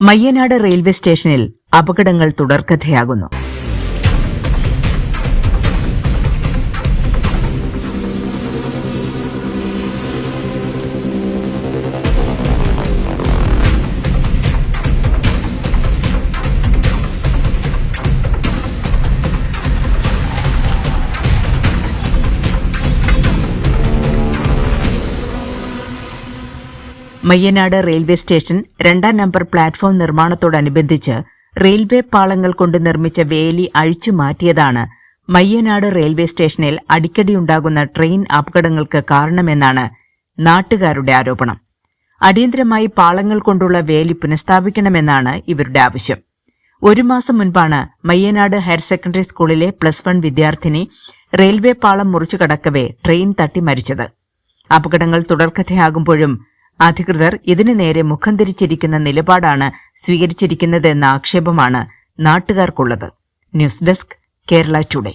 Mayyanad railway സ്റ്റേഷനിൽ അപകടങ്ങൾ തുടർക്കഥയാകുന്നു. മയ്യനാട് റെയിൽവേ സ്റ്റേഷൻ 2-ാം നമ്പർ പ്ലാറ്റ്ഫോം നിർമ്മാണത്തോടനുബന്ധിച്ച് റെയിൽവേ പാളങ്ങൾ കൊണ്ട് നിർമ്മിച്ച വേലി അഴിച്ചുമാറ്റിയതാണ് മയ്യനാട് റെയിൽവേ സ്റ്റേഷനിൽ അടിക്കടിയുണ്ടാകുന്ന ട്രെയിൻ അപകടങ്ങൾക്ക് കാരണമെന്നാണ് നാട്ടുകാരുടെ ആരോപണം. അടിയന്തരമായി പാളങ്ങൾ കൊണ്ടുള്ള വേലി പുനഃസ്ഥാപിക്കണമെന്നാണ് ഇവരുടെ ആവശ്യം. 1 മാസം മുൻപാണ് മയ്യനാട് ഹയർ സെക്കൻഡറി സ്കൂളിലെ +1 വിദ്യാർത്ഥിനി റെയിൽവേ പാളം മുറിച്ചു കടക്കവേ ട്രെയിൻ തട്ടി മരിച്ചത്. അപകടങ്ങൾ തുടർക്കഥയാകുമ്പോഴും അധികൃതർ ഇതിനു നേരെ മുഖം തിരിച്ചിരിക്കുന്ന നിലപാടാണ് സ്വീകരിച്ചിരിക്കുന്നതെന്ന ആക്ഷേപമാണ് നാട്ടുകാർക്കുള്ളത്. News desk, Kerala today.